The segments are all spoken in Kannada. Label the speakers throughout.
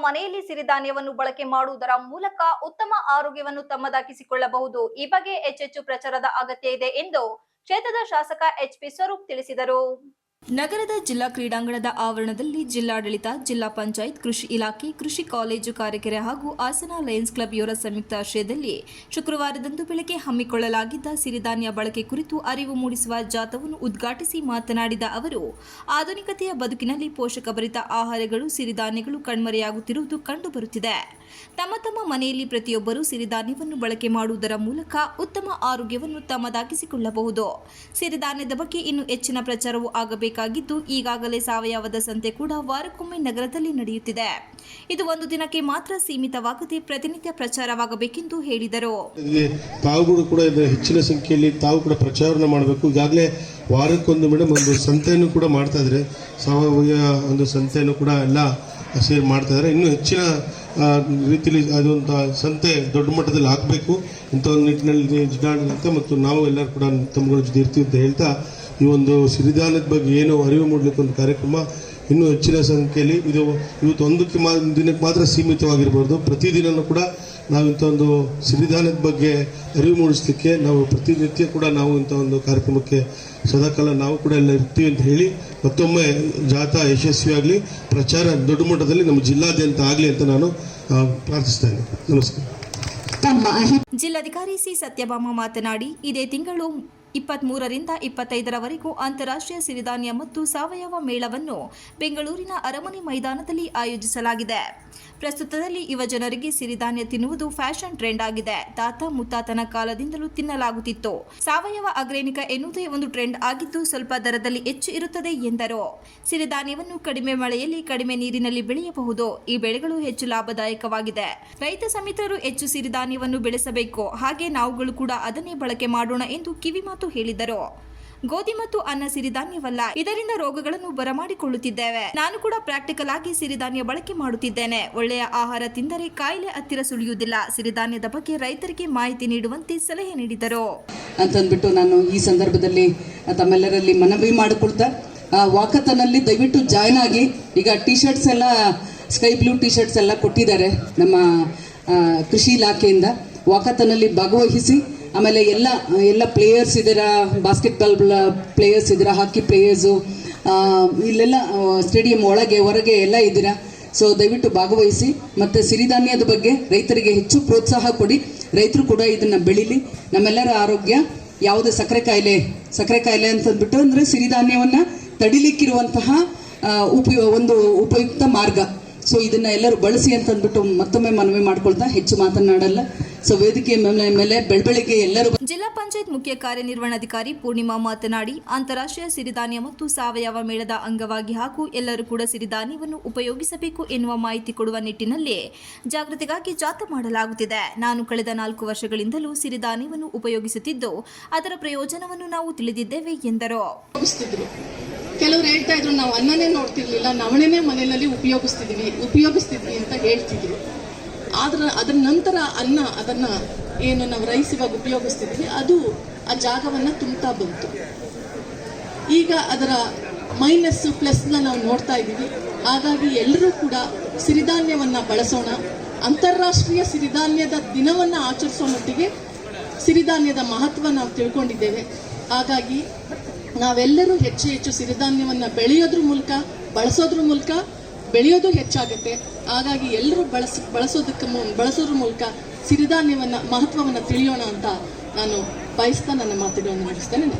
Speaker 1: ಮನೆಯಲ್ಲಿ ಸಿರಿಧಾನ್ಯವನ್ನು ಬಳಕೆ ಮಾಡುವುದರ ಮೂಲಕ ಉತ್ತಮ ಆರೋಗ್ಯವನ್ನು ತಮ್ಮದಾಗಿಸಿಕೊಳ್ಳಬಹುದು. ಈ ಬಗ್ಗೆ ಹೆಚ್ಚೆಚ್ಚು ಪ್ರಚಾರದ ಅಗತ್ಯ ಇದೆ ಎಂದು ಕ್ಷೇತ್ರದ ಶಾಸಕ ಎಚ್.ಪಿ. ಸ್ವರೂಪ್ ತಿಳಿಸಿದರು. ನಗರದ ಜಿಲ್ಲಾ ಕ್ರೀಡಾಂಗಣದ ಆವರಣದಲ್ಲಿ ಜಿಲ್ಲಾಡಳಿತ, ಜಿಲ್ಲಾ ಪಂಚಾಯತ್, ಕೃಷಿ ಇಲಾಖೆ, ಕೃಷಿ ಕಾಲೇಜು ಕಾರೆಕೆರೆ ಹಾಗೂ ಹಾಸನ ಲಯನ್ಸ್ ಕ್ಲಬ್ ಇವರ ಸಂಯುಕ್ತ ಆಶ್ರಯದಲ್ಲಿ ಶುಕ್ರವಾರದಂದು ಬೆಳಗ್ಗೆ ಹಮ್ಮಿಕೊಳ್ಳಲಾಗಿದ್ದ ಸಿರಿಧಾನ್ಯ ಬಳಕೆ ಕುರಿತು ಅರಿವು ಮೂಡಿಸುವ ಜಾಥಾವನ್ನು ಉದ್ಘಾಟಿಸಿ ಮಾತನಾಡಿದ ಅವರು, ಆಧುನಿಕತೆಯ ಬದುಕಿನಲ್ಲಿ ಪೋಷಕಭರಿತ ಆಹಾರಗಳು, ಸಿರಿಧಾನ್ಯಗಳು ಕಣ್ಮರೆಯಾಗುತ್ತಿರುವುದು ಕಂಡುಬರುತ್ತಿದೆ. ತಮ್ಮ ಮನೆಯಲ್ಲಿ ಪ್ರತಿಯೊಬ್ಬರೂ ಸಿರಿಧಾನ್ಯವನ್ನು ಬಳಕೆ ಮಾಡುವುದರ ಮೂಲಕ ಉತ್ತಮ ಆರೋಗ್ಯವನ್ನು ತಮ್ಮದಾಗಿಸಿಕೊಳ್ಳಬಹುದು. ಸಿರಿಧಾನ್ಯದ ಬಗ್ಗೆ ಇನ್ನೂ ಹೆಚ್ಚಿನ ಪ್ರಚಾರವೂ ಆಗಬೇಕಾಗಿದ್ದು, ಈಗಾಗಲೇ ಸಾವಯವದ ಸಂತೆ ಕೂಡ ವಾರಕ್ಕೊಮ್ಮೆ ನಗರದಲ್ಲಿ ನಡೆಯುತ್ತಿದೆ. ಇದು ಒಂದು ದಿನಕ್ಕೆ ಮಾತ್ರ ಸೀಮಿತವಾಗದೆ ಪ್ರತಿನಿತ್ಯ ಪ್ರಚಾರವಾಗಬೇಕೆಂದು ಹೇಳಿದರು.
Speaker 2: ತಾವುಗಳು ಕೂಡ ಹೆಚ್ಚಿನ ಸಂಖ್ಯೆಯಲ್ಲಿ ತಾವು ಕೂಡ ಪ್ರಚಾರ ಮಾಡಬೇಕು. ಈಗಾಗಲೇ ವಾರಕ್ಕೊಂದು ಮೇಡಮ್ ಒಂದು ಸಂತೆಯನ್ನು ಕೂಡ ಮಾಡ್ತಾ ಇದ್ದಾರೆ. ಸಾವಯವ ಒಂದು ಸಂತೆಯನ್ನು ಕೂಡ ಎಲ್ಲ ಸೇರಿ ಮಾಡ್ತಾ ಇದ್ದಾರೆ. ಇನ್ನೂ ಹೆಚ್ಚಿನ ರೀತಿಯಲ್ಲಿ ಅದೊಂದು ಸಂತೆ ದೊಡ್ಡ ಮಟ್ಟದಲ್ಲಿ ಆಗಬೇಕು. ಇಂಥ ಒಂದು ನಿಟ್ಟಿನಲ್ಲಿ ಜಿಲ್ಲಾಡಳಿತ ಮತ್ತು ನಾವು ಎಲ್ಲರೂ ಕೂಡ ತಮ್ಮಗಳ ಜೊತೆ ಇರ್ತೀವಿ ಅಂತ ಹೇಳ್ತಾ, ಈ ಒಂದು ಸಿರಿಧಾನ್ಯದ ಬಗ್ಗೆ ಏನು ಅರಿವು ಮೂಡಲಿಕ್ಕೆ ಒಂದು ಕಾರ್ಯಕ್ರಮ ಇನ್ನೂ ಹೆಚ್ಚಿನ ಸಂಖ್ಯೆಯಲ್ಲಿ ಇವತ್ತು ಒಂದಕ್ಕೆ ದಿನಕ್ಕೆ ಮಾತ್ರ ಸೀಮಿತವಾಗಿರ್ಬಾರ್ದು. ಪ್ರತಿದಿನವೂ ಕೂಡ ನಾವು ಇಂಥ ಒಂದು ಸಿರಿಧಾನ್ಯದ ಬಗ್ಗೆ ಅರಿವು ಮೂಡಿಸಲಿಕ್ಕೆ ನಾವು ಪ್ರತಿನಿತ್ಯ ಕೂಡ ನಾವು ಇಂಥ ಒಂದು ಕಾರ್ಯಕ್ರಮಕ್ಕೆ ಸದಾಕಾಲ ನಾವು ಕೂಡ ಎಲ್ಲ ಇರ್ತೀವಿ ಅಂತ ಹೇಳಿ ಮತ್ತೊಮ್ಮೆ ಜಾಥಾ ಯಶಸ್ವಿಯಾಗಲಿ, ಪ್ರಚಾರ ದೊಡ್ಡ ಮಟ್ಟದಲ್ಲಿ ನಮ್ಮ ಜಿಲ್ಲಾದ್ಯಂತ ಆಗಲಿ ಅಂತ ನಾನು ಪ್ರಾರ್ಥಿಸ್ತೇನೆ. ನಮಸ್ಕಾರ.
Speaker 1: ಜಿಲ್ಲಾಧಿಕಾರಿ ಸಿ. ಸತ್ಯಭಾಮ ಮಾತನಾಡಿ, ಇದೇ ತಿಂಗಳು 23ರಿಂದ 25ರವರೆಗೂ ಅಂತಾರಾಷ್ಟ್ರೀಯ ಸಿರಿಧಾನ್ಯ ಮತ್ತು ಸಾವಯವ ಮೇಳವನ್ನು ಬೆಂಗಳೂರಿನ ಅರಮನೆ ಮೈದಾನದಲ್ಲಿ ಆಯೋಜಿಸಲಾಗಿದೆ. ಪ್ರಸ್ತುತದಲ್ಲಿ ಯುವ ಜನರಿಗೆ ಸಿರಿಧಾನ್ಯ ತಿನ್ನುವುದು ಫ್ಯಾಷನ್ ಟ್ರೆಂಡ್ ಆಗಿದೆ. ತಾತ ಮುತ್ತಾತನ ಕಾಲದಿಂದಲೂ ತಿನ್ನಲಾಗುತ್ತಿತ್ತು. ಸಾವಯವ ಅಗ್ರೇನಿಕ ಎನ್ನುವುದೇ ಒಂದು ಟ್ರೆಂಡ್ ಆಗಿದ್ದು, ಸ್ವಲ್ಪ ದರದಲ್ಲಿ ಹೆಚ್ಚು ಇರುತ್ತದೆ ಎಂದರು. ಸಿರಿಧಾನ್ಯವನ್ನು ಕಡಿಮೆ ಮಳೆಯಲ್ಲಿ, ಕಡಿಮೆ ನೀರಿನಲ್ಲಿ ಬೆಳೆಯಬಹುದು. ಈ ಬೆಳೆಗಳು ಹೆಚ್ಚು ಲಾಭದಾಯಕವಾಗಿದೆ. ರೈತ ಸಮಿತ್ರರು ಹೆಚ್ಚು ಸಿರಿಧಾನ್ಯವನ್ನು ಬೆಳೆಸಬೇಕು. ಹಾಗೆ ನಾವುಗಳು ಕೂಡ ಅದನ್ನೇ ಬಳಕೆ ಮಾಡೋಣ ಎಂದು ಕಿವಿಮಾತು ಹೇಳಿದರು. ಗೋಧಿ ಮತ್ತು ಅನ್ನ ಸಿರಿಧಾನ್ಯವಲ್ಲ, ಇದರಿಂದ ರೋಗಗಳನ್ನು ಬರಮಾಡಿಕೊಳ್ಳುತ್ತಿದ್ದೇವೆ. ನಾನು ಕೂಡ ಪ್ರಾಕ್ಟಿಕಲ್ ಆಗಿ ಸಿರಿಧಾನ್ಯ ಬಳಕೆ ಮಾಡುತ್ತಿದ್ದೇನೆ. ಒಳ್ಳೆಯ ಆಹಾರ ತಿಂದರೆ ಕಾಯಿಲೆ ಹತ್ತಿರ ಸುಳಿಯುವುದಿಲ್ಲ. ಸಿರಿಧಾನ್ಯದ ಬಗ್ಗೆ ರೈತರಿಗೆ ಮಾಹಿತಿ ನೀಡುವಂತೆ ಸಲಹೆ ನೀಡಿದರು
Speaker 3: ಅಂತಂದ್ಬಿಟ್ಟು ನಾನು ಈ ಸಂದರ್ಭದಲ್ಲಿ ತಮ್ಮೆಲ್ಲರಲ್ಲಿ ಮನವಿ ಮಾಡಿಕೊಳ್ತಾ, ವಾಕಥಾನಲ್ಲಿ ದಯವಿಟ್ಟು ಜಾಯ್ನ್ ಆಗಿ. ಈಗ ಟಿ ಶರ್ಟ್ಸ್ ಎಲ್ಲ ಸ್ಕೈ ಬ್ಲೂ ಟಿ ಶರ್ಟ್ಸ್ ಎಲ್ಲ ಕೊಟ್ಟಿದ್ದಾರೆ ನಮ್ಮ ಕೃಷಿ ಇಲಾಖೆಯಿಂದ. ವಾಕಥಾನಲ್ಲಿ ಭಾಗವಹಿಸಿ. ಆಮೇಲೆ ಎಲ್ಲ ಪ್ಲೇಯರ್ಸ್ ಇದ್ದೀರಾ, ಬಾಸ್ಕೆಟ್ಬಾಲ್ ಪ್ಲೇಯರ್ಸ್ ಇದ್ದೀರಾ, ಹಾಕಿ ಪ್ಲೇಯರ್ಸು, ಇಲ್ಲೆಲ್ಲ ಸ್ಟೇಡಿಯಂ ಒಳಗೆ ಹೊರಗೆ ಎಲ್ಲ ಇದ್ದೀರಾ. ಸೊ ದಯವಿಟ್ಟು ಭಾಗವಹಿಸಿ. ಮತ್ತು ಸಿರಿಧಾನ್ಯದ ಬಗ್ಗೆ ರೈತರಿಗೆ ಹೆಚ್ಚು ಪ್ರೋತ್ಸಾಹ ಕೊಡಿ. ರೈತರು ಕೂಡ ಇದನ್ನು ಬೆಳೀಲಿ. ನಮ್ಮೆಲ್ಲರ ಆರೋಗ್ಯ ಯಾವುದೇ ಸಕ್ಕರೆ ಕಾಯಿಲೆ ಅಂತಂದ್ಬಿಟ್ಟು ಅಂದರೆ ಸಿರಿಧಾನ್ಯವನ್ನು ತಡಿಲಿಕ್ಕಿರುವಂತಹ ಒಂದು ಉಪಯುಕ್ತ ಮಾರ್ಗ. ಸೊ ಇದನ್ನ ಎಲ್ಲರೂ ಬಳಸಿ ಅಂತಂದ್ಬಿಟ್ಟು ಮತ್ತೊಮ್ಮೆ ಮನವಿ ಮಾಡ್ಕೊಳ್ತಾ ಹೆಚ್ಚು ಮಾತನಾಡಲ್ಲ. ಸೊ ವೇದಿಕೆ ಮೇಲೆ ಬೆಳಬೆಳಗ್ಗೆ ಎಲ್ಲರೂ.
Speaker 1: ಜಿಲ್ಲಾ ಪಂಚಾಯತ್ ಮುಖ್ಯ ಕಾರ್ಯನಿರ್ವಹಣಾಧಿಕಾರಿ ಪೂರ್ಣಿಮಾ ಮಾತನಾಡಿ, ಅಂತಾರಾಷ್ಟ್ರೀಯ ಸಿರಿಧಾನ್ಯ ಮತ್ತು ಸಾವಯವ ಮೇಳದ ಅಂಗವಾಗಿ ಹಾಗೂ ಎಲ್ಲರೂ ಕೂಡ ಸಿರಿಧಾನ್ಯವನ್ನು ಉಪಯೋಗಿಸಬೇಕು ಎನ್ನುವ ಮಾಹಿತಿ ಕೊಡುವ ನಿಟ್ಟಿನಲ್ಲಿ ಜಾಗೃತಿಗಾಗಿ ಜಾಥಾ ಮಾಡಲಾಗುತ್ತಿದೆ. ನಾನು ಕಳೆದ 4 ವರ್ಷಗಳಿಂದಲೂ ಸಿರಿಧಾನ್ಯವನ್ನು ಉಪಯೋಗಿಸುತ್ತಿದ್ದು, ಅದರ ಪ್ರಯೋಜನವನ್ನು ನಾವು ತಿಳಿದಿದ್ದೇವೆ ಎಂದರು.
Speaker 4: ಕೆಲವರು ಹೇಳ್ತಾ ಇದ್ರು, ನಾವು ಅನ್ನನೇ ನೋಡ್ತಿರ್ಲಿಲ್ಲ, ನವಣೆನೇ ಮನೆಯಲ್ಲಿ ಉಪಯೋಗಿಸ್ತಿದ್ವಿ ಅಂತ ಹೇಳ್ತಿದ್ರು. ಆದ್ರೆ ಅದರ ನಂತರ ಅದನ್ನ ಏನು ನಾವು ರೈಸ್ ಇವಾಗ ಉಪಯೋಗಿಸ್ತಿದ್ವಿ, ಅದು ಆ ಜಾಗವನ್ನ ತುಂಬ್ತಾ ಬಂತು. ಈಗ ಅದರ ಮೈನಸ್ ಪ್ಲಸ್ನ ನಾವು ನೋಡ್ತಾ ಇದ್ದೀವಿ. ಹಾಗಾಗಿ ಎಲ್ಲರೂ ಕೂಡ ಸಿರಿಧಾನ್ಯವನ್ನ ಬಳಸೋಣ. ಅಂತಾರಾಷ್ಟ್ರೀಯ ಸಿರಿಧಾನ್ಯದ ದಿನವನ್ನ ಆಚರಿಸೋ ಮಟ್ಟಿಗೆ ಸಿರಿಧಾನ್ಯದ ಮಹತ್ವ ನಾವು ತಿಳ್ಕೊಂಡಿದ್ದೇವೆ. ಹಾಗಾಗಿ ನಾವೆಲ್ಲರೂ ಹೆಚ್ಚು ಸಿರಿಧಾನ್ಯವನ್ನು ಬೆಳೆಯೋದ್ರ ಮೂಲಕ, ಬಳಸೋದ್ರ ಮೂಲಕ ಬೆಳೆಯೋದು ಹೆಚ್ಚಾಗುತ್ತೆ. ಹಾಗಾಗಿ ಎಲ್ಲರೂ ಬಳಸೋದ್ರ ಮೂಲಕ ಸಿರಿಧಾನ್ಯವನ್ನ ಮಹತ್ವವನ್ನು ತಿಳಿಯೋಣ ಅಂತ ನಾನು ಬಯಸ್ತಾ ನನ್ನ ಮಾತುಗಳನ್ನು ಮುಗಿಸ್ತೇನೆ.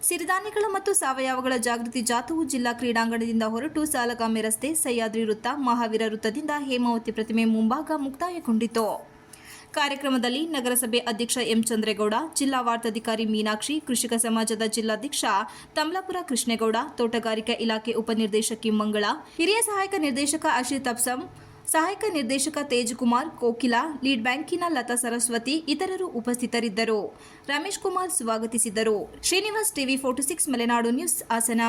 Speaker 1: ಸಿರಿಧಾನ್ಯಗಳ ಮತ್ತು ಸಾವಯವಗಳ ಜಾಗೃತಿ ಜಾಥಾವು ಜಿಲ್ಲಾ ಕ್ರೀಡಾಂಗಣದಿಂದ ಹೊರಟು ಸಾಲಗಾಮೆ ರಸ್ತೆ, ಸಹ್ಯಾದ್ರಿ ವೃತ್ತ, ಮಹಾವೀರ ವೃತ್ತದಿಂದ ಹೇಮಾವತಿ ಪ್ರತಿಮೆ ಮುಂಭಾಗ ಮುಕ್ತಾಯಗೊಂಡಿತು. ಕಾರ್ಯಕ್ರಮದಲ್ಲಿ ನಗರಸಭೆ ಅಧ್ಯಕ್ಷ ಎಂ ಚಂದ್ರೇಗೌಡ, ಜಿಲ್ಲಾ ವಾರ್ತಾಧಿಕಾರಿ ಮೀನಾಕ್ಷಿ, ಕೃಷಿಕ ಸಮಾಜದ ಜಿಲ್ಲಾಧ್ಯಕ್ಷ ತಮ್ಲಾಪುರ ಕೃಷ್ಣೇಗೌಡ, ತೋಟಗಾರಿಕಾ ಇಲಾಖೆ ಉಪನಿರ್ದೇಶಕಿ ಮಂಗಳ, ಹಿರಿಯ ಸಹಾಯಕ ನಿರ್ದೇಶಕ ಅಶಿತ್ ಅಬ್ಸಂ, ಸಹಾಯಕ ನಿರ್ದೇಶಕ ತೇಜಕುಮಾರ್, ಕೋಕಿಲಾ, ಲೀಡ್ ಬ್ಯಾಂಕಿನ ಲತಾ ಸರಸ್ವತಿ ಇತರರು ಉಪಸ್ಥಿತರಿದ್ದರು. ರಮೇಶ್ ಕುಮಾರ್ ಸ್ವಾಗತಿಸಿದರು. Srinivas, TV 46 Malenadu news, Hassan.